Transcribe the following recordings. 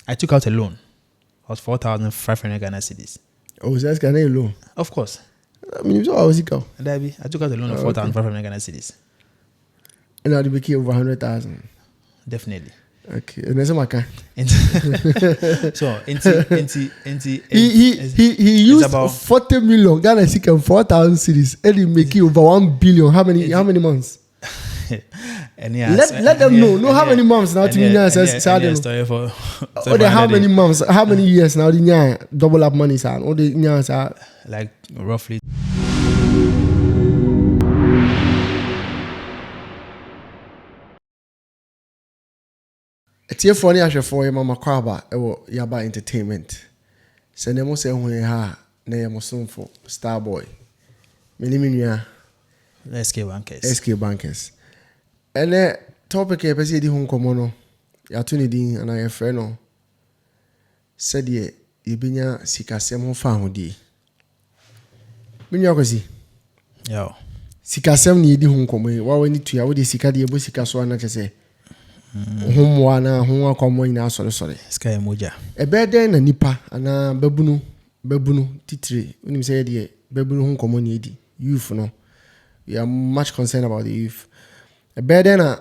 I took out a loan. It was 4,500 Ghana cedis. Oh, so that's Ghana loan. Of course. I mean, so I was go. I took out a loan of 4,500 Ghana cedis. And now they became over 100,000. Definitely. Okay, and that's my car. So, he used about 40 million Ghana cedis, 4,000 cedis, and he make over 1 billion. How many months? Let them know how many months now to me now says how many months, how many years now the double up money sir, all the are like roughly. It's here for any for mama kwaba yaba entertainment. Send them say when ha na yamosun for Starboy. Minimum SK Bankers. And topic e pese di hun komo no ya to ni din ana ye frɛ no said ye binya sikasɛm ho fa hodi menu akosi yo sikasɛm ni di hun komo wa wani tua wo de sika de ebo sika so ana kyese ho mo ana ho akomo ina sɔre sky moja e be den na nipa ana babunu titire unim say de babunu hun komo ni di youth no we are much concerned about the youth. A better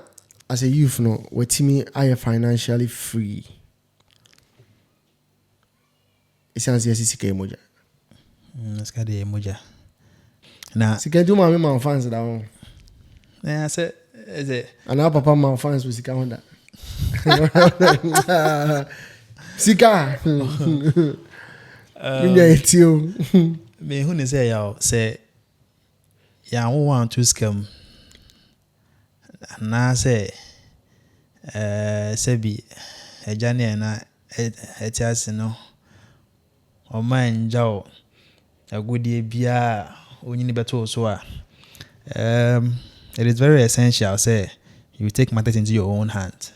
as a youth, no, what me I am financially free. It sounds yes, it's a moja. Let's get the moja. Now, she can do my man fans down. Yeah, I said, is it? And our papa man fans with Sika Honda. Sika. Me who say y'all say, yeah, I want to scam. Na say sebi ejane na etiase no o man jaw agudie bia onyini beto so a it is very essential say you take matters into your own hands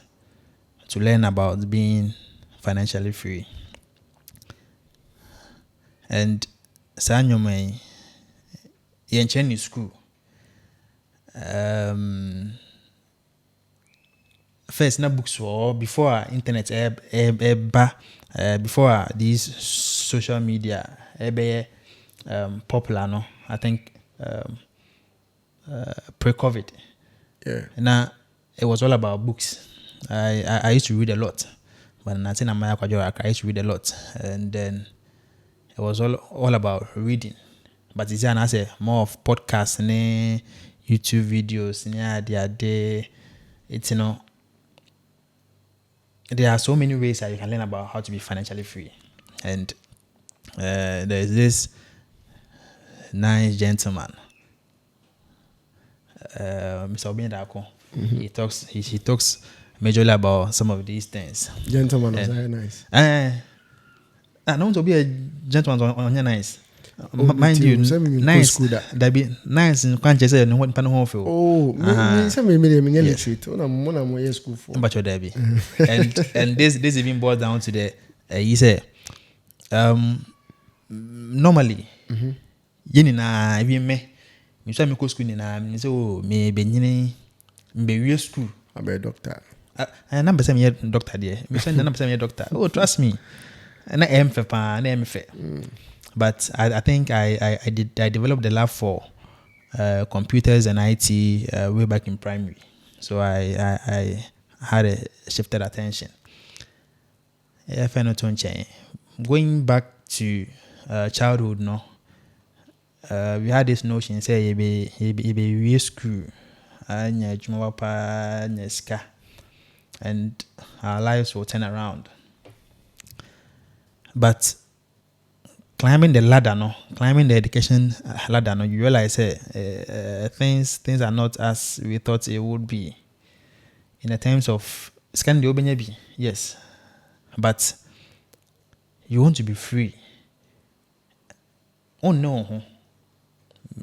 to learn about being financially free. And sanyome yenchen school first na books or before internet before these social media popular no I think pre-COVID. Yeah. Now it was all about books. I used to read a lot, but I think I used to read a lot, and then it was all about reading. But it's an answer more of podcasts and YouTube videos. It's there are so many ways that you can learn about how to be financially free. And there is this nice gentleman, Mr. Obiendako. He talks majorly about some of these things. Gentleman was very nice. I don't want to be a gentleman on your nice. Mind you, nice. That be nice in Quanches and what Pano Home. Oh, me retreat. I'm school for. But your Debbie. And this even boils down to the he said normally yini na even me say me go school na me say oh me be we school I be doctor. I number say me doctor there. Me say number say me doctor. Oh, trust me. Na MF. But I think I developed the love for computers and IT way back in primary. So I had a shifted attention. Going back to childhood, no, we had this notion say you be school, and our lives will turn around. But climbing the education ladder, no, you realize things are not as we thought it would be. In the terms of scanning the obenyebi, yes, but you want to be free. Oh no,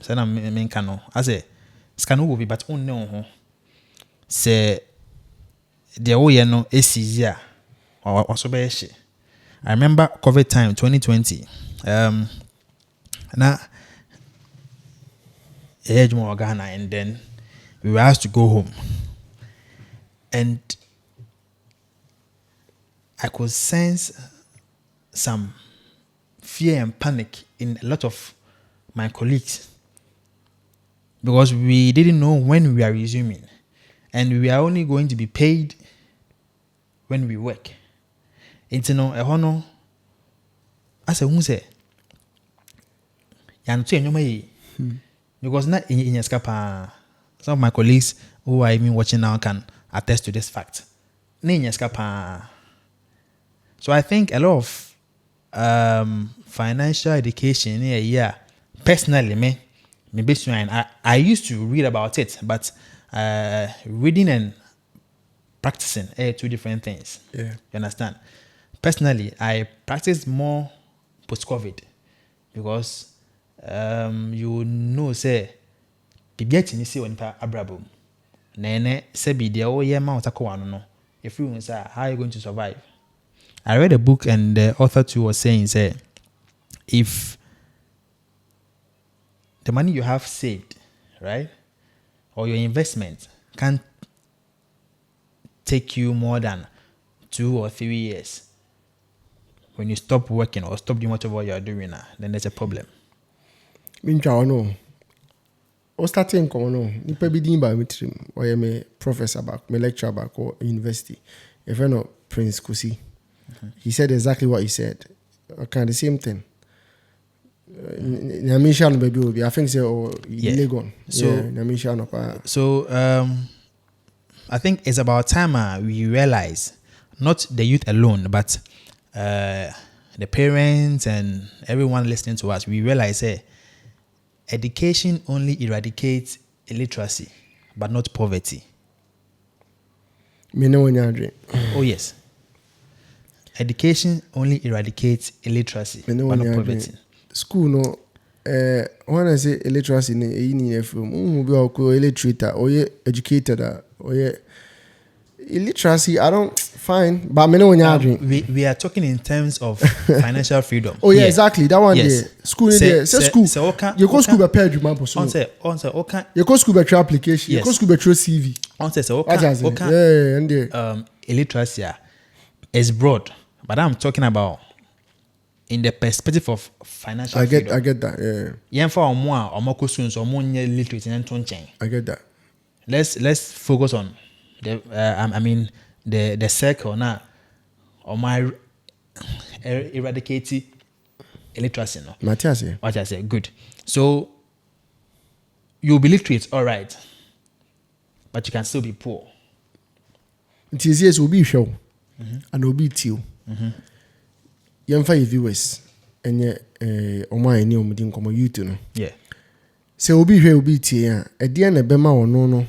sana menkano. I say scan will be, but oh no, say the way no is easier or also be. I remember COVID time 2020. Now, Ghana, and then we were asked to go home. And I could sense some fear and panic in a lot of my colleagues because we didn't know when we are resuming, and we are only going to be paid when we work. It's no a hono as a say because not in escapa. Some of my colleagues who are even watching now can attest to this fact. So I think a lot of financial education in a year, personally, I used to read about it, but reading and practicing are two different things. Yeah. You understand? Personally, I practice more post-COVID because you know, say, Bibiati ni si wanipa abrabo. Nene sebi dia o yema otako wano no. If you say how are you going to survive? I read a book and the author too was saying say if the money you have saved, right, or your investment can't take you more than 2 or 3 years, when you stop working or stop doing whatever you are doing now, then there's a problem. No. O starting no nipa bi din ba metrim o ye me professor back me lecturer back or university if I know Prince Kusi. He said exactly what he said. Okay, the same thing. Nyamisha no baby I think say Legon. So I think it's about time we realize not the youth alone but the parents and everyone listening to us, we realize education only eradicates illiteracy, but not poverty. Oh yes. Education only eradicates illiteracy, but not poverty. School no when I say illiteracy in from illiterate or educated or illiteracy, I don't find, but we are talking in terms of financial freedom. Oh yeah, exactly. That one there. School there. Say school. You go school by page man person. On say okay. You go school by your application. You go school by your CV. On say okay. Yeah, and there. Illiteracy is broad, but I'm talking about in the perspective of financial freedom. I get that. Yeah. I get that. Let's focus on the circle now or my eradicating illiteracy. No? Matthias, what I say, good. So you'll be literate, all right, but you can still be poor. It is yes, will be show and will be till. Young 5 viewers and yet my new meeting come you to know. Yeah. So will be here will be tea at the end of Bema or no.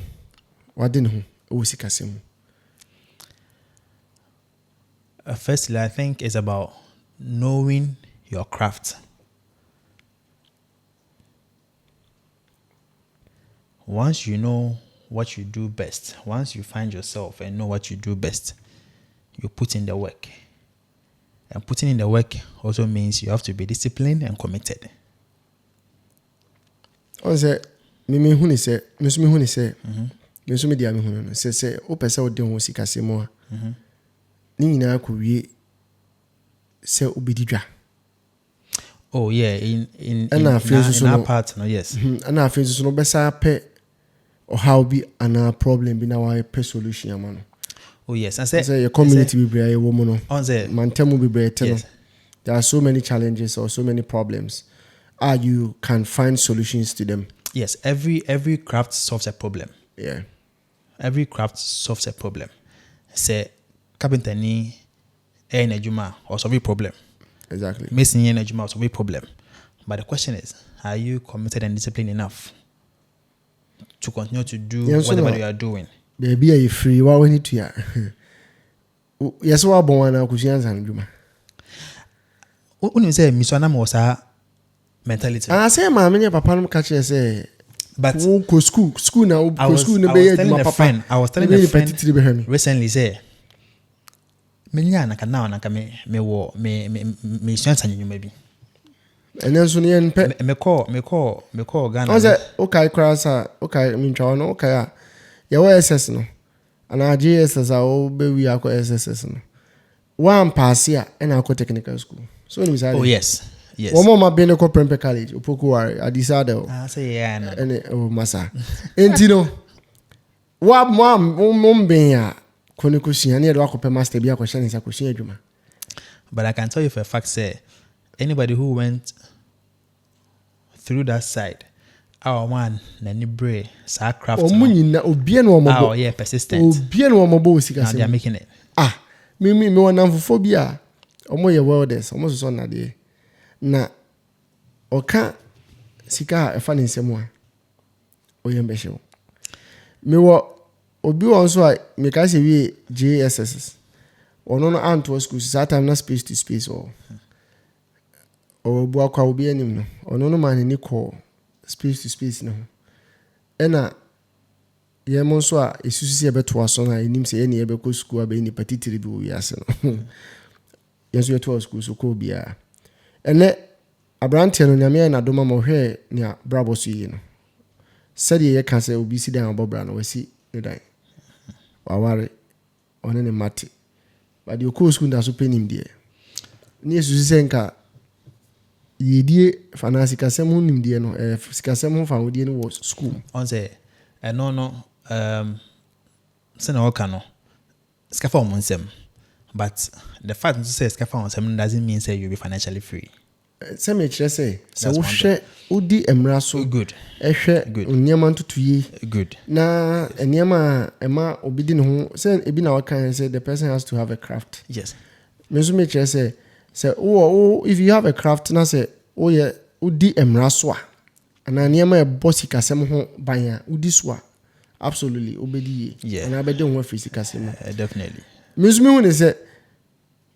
What didn't firstly, I think it's about knowing your craft. Once you know what you do best, once you find yourself and know what you do best, you put in the work. And putting in the work also means you have to be disciplined and committed. I say, me say, me so me dia me hono se o pese o de ho sikase mo a ni nyina ko wie se obedidwa. Oh yeah, in our part, no, yes. And I feel so no besa pe or how be an problem be now a solution amano. Oh yes, I say your community be brave woman no. On say man temu be brave no. Yes. There are so many challenges or so many problems. You can find solutions to them. Yes, every craft solves a problem. Yeah. Every craft solves a problem. Say carpenter ni enejuma or solve a problem. Exactly. Mason enejuma or solve a problem. But the question is, are you committed and disciplined enough to continue to do whatever you are doing? Baby, are you free? What we need to ya? Yes, what born na kusianza njuma. When you say miswana mosa mentality. I say ma me papa no catch say. But go school now. I was telling a friend recently say menya na kana na ka me shansa nyu maybe. And then so yen pe me call Ghana. I say okay crasa okay me twa no okay ya we SS no. And our GSS are all be we are SS no. one pass here and I go technical school. So Oh yes. Yes. One more been a Prempeh College, Opoku I decided. I say yeah no. And oh massa. And you know what mom being Kone kusia near the Wakope master be a question is a question. But I can tell you for a fact, say anybody who went through that side, our one nani bray, sa craft. Oh, yeah, persistent. Now they are making it. Me one phobia. Omo ye welders, almost so na de. Na oka sika e fa ni nsemo a. Oyembe hye. Me wo obi won so a me ka se wi JSS. Ono no anto school that time na space to space or bu akwa obi anim no. Ono no man ni call space to space no. Ena ye mo so a esusu se beto aso na enim se ye ne ye be ko school abe ni patitiri bi wo yase no. Yesu ye to school so ko bia. Ene abrante no nyame na doma mo hwe ne brabo so yi no. Sade ye kan se obi si dan obobra no wasi ne dan. Waware one ne mate. But the course school that's open him there. Near Susanka ye fancy Cassam him dear no, Cassam found the was school. On say, no, Senna Ocano, Scaffold on them. But the fact to say scaffold on them doesn't mean say you'll be financially free. Some just say, so share Udi Emraso good. Good. Unyaman to 2 years. Good. Na Enyama Emma obedient who said Ebin our kind say the person has to have a craft. Yes. Mesume say, if you have a craft, na say, oh yeah, Udi Emraswa. And Anyama a bossy casem ho banya, Udiswa. Absolutely, obedi. Yeah. And I bet don't want physical casem. Definitely. Mesume when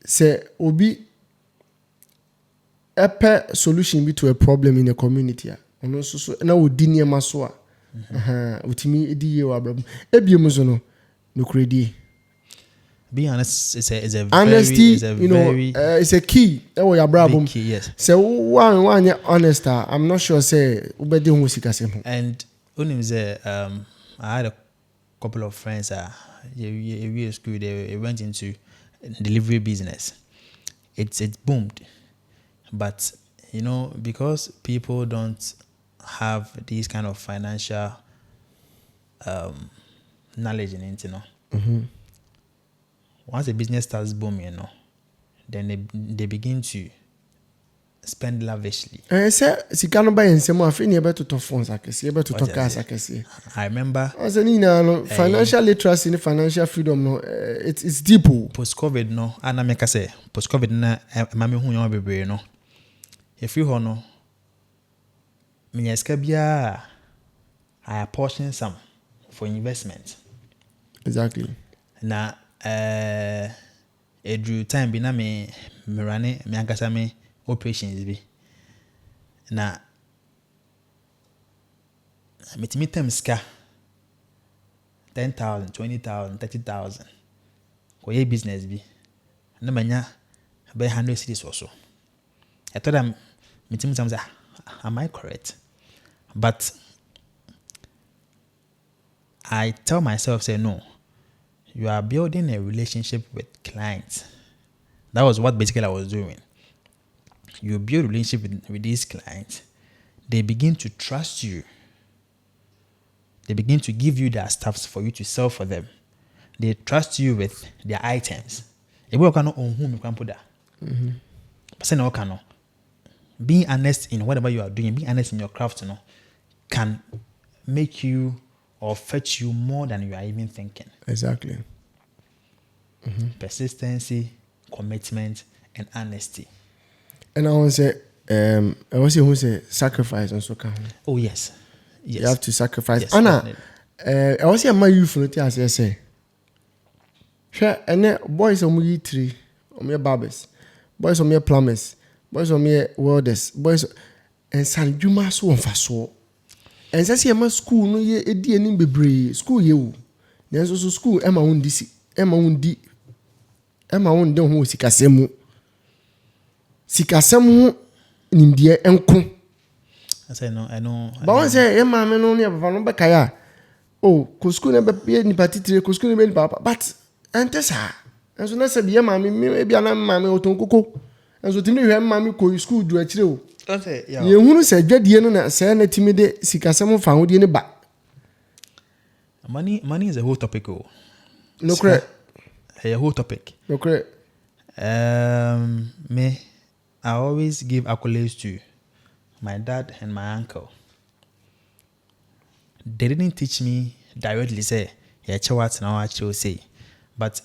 say, Obi. A solution be to a problem in a community. And also, so now we didn't maswa. Utimi edi ye wa problem. Ebi muzono no credi. Being honest, it's a honesty. Very, it's a key. That was your problem. Yes. So one honest. I'm not sure. Say ubedi humusika semu. And only say I had a couple of friends. We school. They went into delivery business. It boomed. But because people don't have these kind of financial knowledge in it, once a business starts booming, then they begin to spend lavishly. Say sikano buy nsemo afi ni ebe to phones akese, ebe to cars akese. I remember. I say financial literacy, financial freedom, no, it's deep. Post COVID, no, and I make say post COVID na mami hu yon bebre no. If you hono, I apportion some for investment. Exactly. Na drew time be na me rane me ankasa me operations bi. Na me time ska 10,000, 20,000, 30,000. Ko ye business bi. Na manya be 100 cities or so. I thought am I correct? But I tell myself, say no, you are building a relationship with clients. That was what basically I was doing. You build a relationship with these clients. They begin to trust you. They begin to give you their stuffs for you to sell for them. They trust you with their items. Being honest in whatever you are doing, being honest in your craft, can make you or fetch you more than you are even thinking. Exactly. Persistency, commitment, and honesty. And I want to say, I want to say sacrifice also can. Oh yes. You have to sacrifice. Yes, Anna, I want to say my youth no as I say. Share and boys on me tree, on me barbers, boys on me plumbers. Boys on me welders, boys and San Juma so on faso. And says here my school no ye edi enim bebre school ye. There's also school Emma won this Emma won don ho sikasemu. Sikasemu nimdie enko. I say no, I know. But one say Emma me no near papa no be kaya. Oh, ko school na be ni patitire ko school be ni papa. But ente sa And so let's say be mammy, maybe an mammy or tonko. And so to me, mammy call you school do a chill. Don't say, yeah. You who said, Jed, you know, say, let me seek a someone found in the back. Money is a whole topic. Oh. No correct. A whole topic. No correct. Me, I always give accolades to my dad and my uncle. They didn't teach me directly, say, yeah, what now I should say. But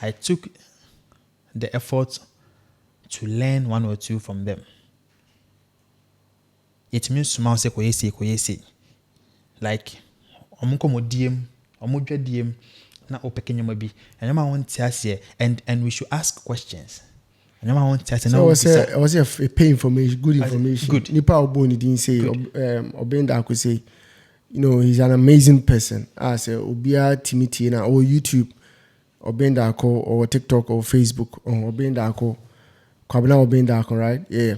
I took the effort to learn one or two from them. It means small say koyesi. Like omunko mo DM, omudwe DM na opekenyo mabi. And I want to ask and we should ask questions. And I want to ask so was a pay information, good information. Good. Nipa Oboni didn't say Obenda could say, you know, he's an amazing person. I say Obia Timiti na or YouTube Obenda or TikTok or Facebook or Obenda Kwabena Obenda, right? Yeah.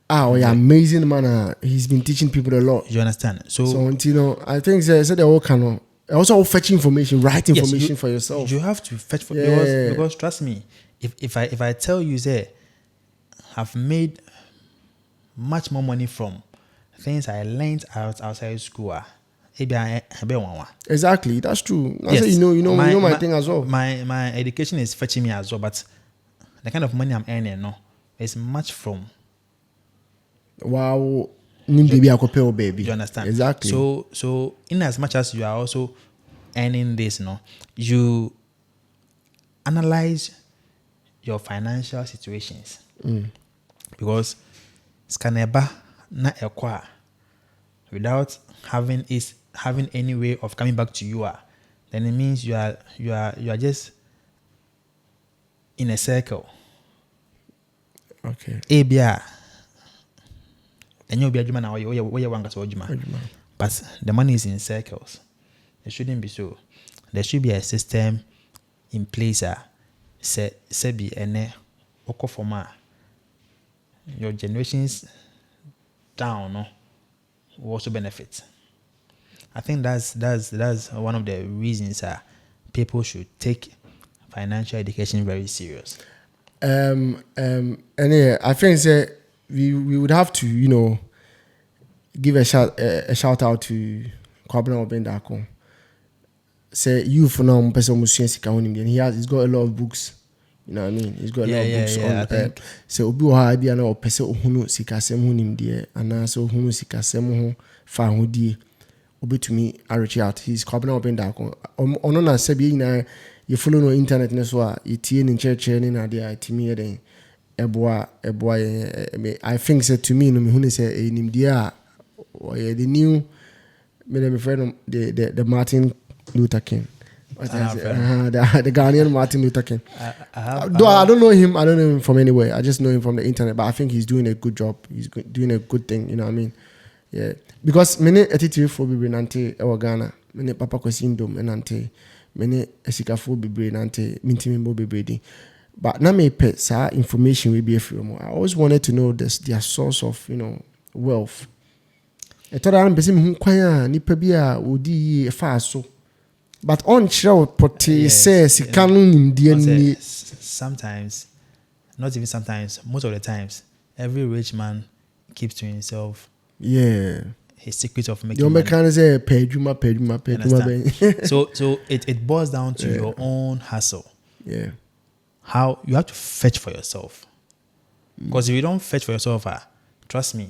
Yeah, amazing man. He's been teaching people a lot. You understand? So you know, I think they said they all can also fetch information, write information for yourself. You have to fetch because trust me, if I tell you say I've made much more money from things I learned outside school. Exactly, that's true. Yes. You know my thing as well. My education is fetching me as well, but the kind of money I'm earning, is much from. Wow, baby. You understand? Exactly. So in as much as you are also earning this, you analyze your financial situations because scaneba na ekwa without having any way of coming back to you, then it means you are just in a circle. Okay. ABR. And you'll be a Juma now, but the money is in circles. It shouldn't be so. There should be a system in place. Se be ene oko forma. Your generations down will also benefit. I think that's one of the reasons people should take financial education very serious. And yeah, I think we would have to, you know, give a shout out to Kwabena Obendako. Say you for now, person he's got a lot of books. You know what I mean? He's got a lot of books on. So obi wa bi na opese ohunu sikasem hunim de ana so ohunu sikasem ho fa hodie obetumi reach out. He's Kwabena Obendako. Ono na sebi na you follow no internet na so a yetie ni church ni na de atimi eden eboa I think said to me no me hunu say nimdia the new me friend the Martin Luther King. The Ghanaian Martin Luther King. I don't know him from anywhere. I just know him from the internet. But I think he's doing a good job. He's doing a good thing. You know what I mean? Yeah. Because many attitude for bibre nante ewa Ghana. Many papa kwesindom nante. Many esikafo bibre nante. Mintimi mo bibre di. But na me pet sa information will be a few. I always wanted to know their source of, you know, wealth. I thought I'm busy kwanya ni pebia odi fa so. But on show potty says sometimes, not even sometimes, most of the times, every rich man keeps to himself. Yeah. His secret of making your money. Your say pay. So it boils down to your own hustle. Yeah. How you have to fetch for yourself. Because if you don't fetch for yourself, trust me,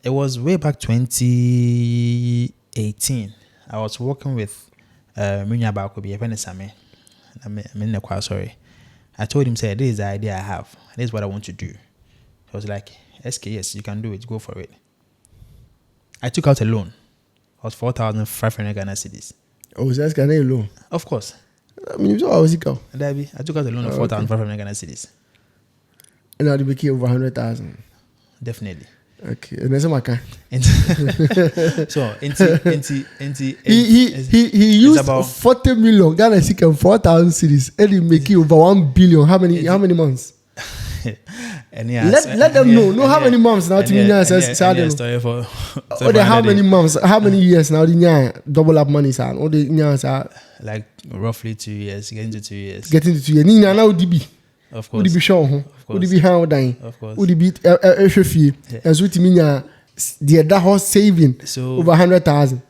it was way back 2018. I was working with Munya Bakobi, a Venesame. Sorry. I told him, say, this is the idea I have. This is what I want to do. He was like, SK, yes, you can do it. Go for it. I took out a loan. It was 4,500 Ghana cedis. Oh, was that Ghana loan? Of course. I mean, how was it go? I took out a loan of 4,500 Ghana cedis. And now they became over 100,000. Definitely. Okay, and that's my kind. So, he used about 40 million Ghana cedis, 4,000 cedis, and he making over 1 billion. How many months? And let them know how many months now. How many months? How many years now? The double up money, sir. All the Like roughly 2 years, getting to 2 years. Getting to 2 years. Ni na ODB. Of course. ODB show ho. ODB how dying. Of course. ODB ehwefie. Enso timi nya the da ho saving so, over 100,000.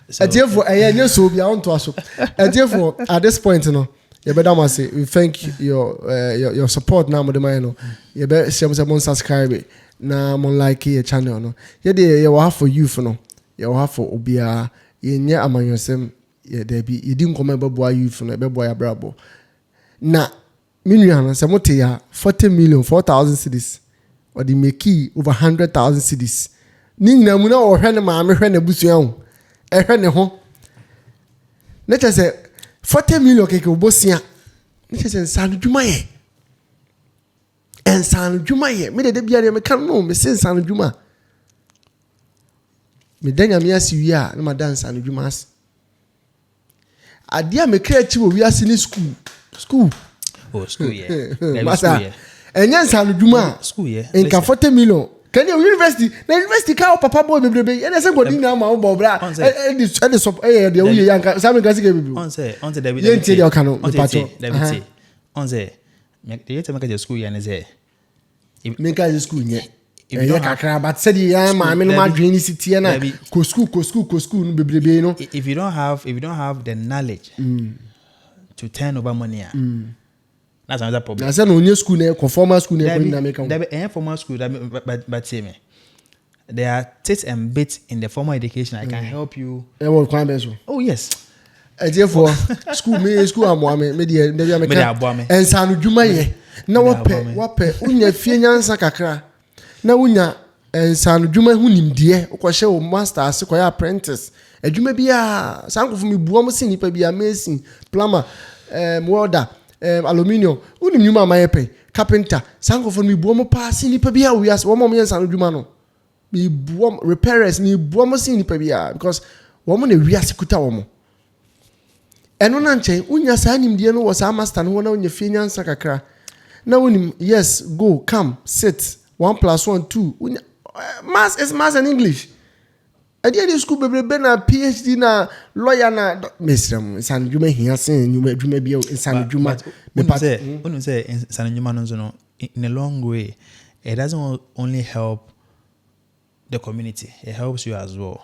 So, therefore so be on to us. Therefore at this point you know, you better must say we thank your support now mo the man no. You better share subscribe na mo like your channel no. You dey you have for youth no. You have for obia ye nya amanyosem ye there be you didn't come about youth no be boy abrabo. Na minua no se mote ya 40 million 4,000 cedis or the make over 100,000 cedis. Ni nyina mu na o hwe ne maame hwe ne busua ho. Ehwe ne ho. Na che se 40 million keke obosia. Na che se nsanu dwuma ye. Ensanu dwuma ye. Me de bia de me kan no me se nsanu dwuma. Me danya me asi wi a na ma dan nsanu dwuma as. Adia me kra chi wo wi asi ni school. Oh, school yeah. Masa. Enya nsanu dwuma. School yeah. Enka 40 million. Can you university? Na university ka papa boy bebrebe. E say godin na ma bo bra. E so de we yanka. Sami gasi ke bebrebe. On say David. Ye ntie de o kanu me pacho. David. On say me dey tell me ka school yeah na say. Me ka school nye. If you kakra but said ya ma me no ma dwen ni city na ko school no bebrebe no. If you don't have the knowledge to turn over money. That's another problem. I said no school na conformal school na in America. There formal school but say me. There are tips and bits in the formal education I can help you. Oh yes. Therefore school amo me dey make ensanu dwuma ye. Na wope unya fie nyansa kakra. Na unya ensanu dwuma hu nimde ukwohye wo master ase koya apprentice. Adwuma bia sankofo me buo mo sin nipa bia mason plumber welder aluminium unim nyuma amayepe carpenter sankofo me buo mo pass nipa bia wi ase wo mo ensanu dwuma no me buo repairers me buo mo sin nipa bia because wo mo na wi ase kuta wo mo eno na nche unya sa nimde no wo sa master no na unya fie nyansa kakra na unim yes go come sit 1 + 1 2 maths is maths and English. I did school bebrebe na PhD na lawyer na mesram san dwuma hia sen dwuma bia san dwuma me say san dwuma no in a long way it doesn't only help the community, it helps you as well.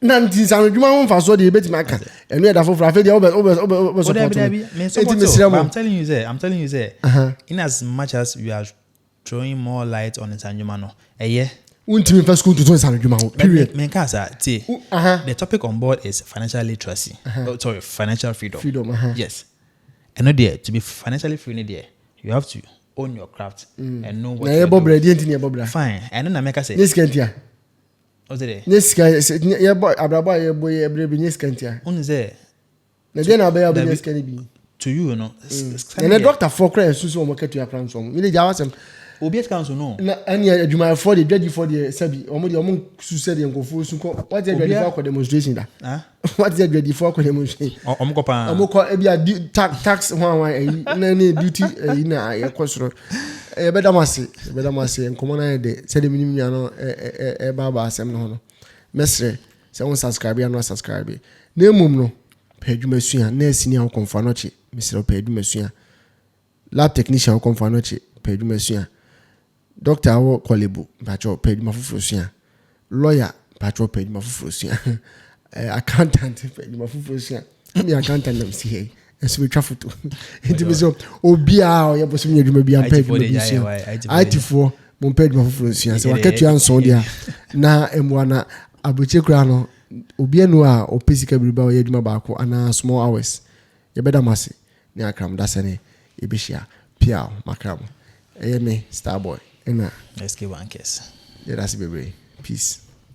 Na ntin san dwuma won fa so de beti maka enu e da fofra afi de over support me. I'm telling you say in as much as we are throwing more light on san dwuma no untimi first school to san dwuma ho period. Me kasa the topic on board is financial literacy. Financial freedom. Yes. And no there to be financially free there you have to own your craft and know what you're doing. Fine. And then I make say this kentia what's it? This guy ya boy abraba ya boy ebrebe this kentia on say na dey na be ya this can be to you no and the doctor for credit so mo ketu ya plan so we dey jawasem obiet council no na any adwuma for the judge for the sabi omo su say the nkofo su ko what is ready for demonstration da what is ready for demonstration omo ko pa omo ko e bia tax one na duty na ya kwosoro e be da mase nkomo na de say the minimum ya no e baba asem no no mesre say won subscribe ya no subscribe na emum no pa adwuma sua na asini a konfa no che mesre pa adwuma sua lab technician konfa no che pa adwuma sua doctor awo kwalebu bacho page mafufuro sua lawyer bacho page mafufuro sua accountant page mafufuro sua me accountant nam si he eso betwa photo enti so obi a o yebo so nyadwuma bia page mafufuro sua IT4 mon page mafufuro sua se waketu anso dia na emwana aboche kura no obi anu a opesika biriba o yadwuma baako ana small hours yebeda mase ne akram dasane ebehia pia makram me Starboy. Let's give one kiss. Yeah, that's baby. Peace.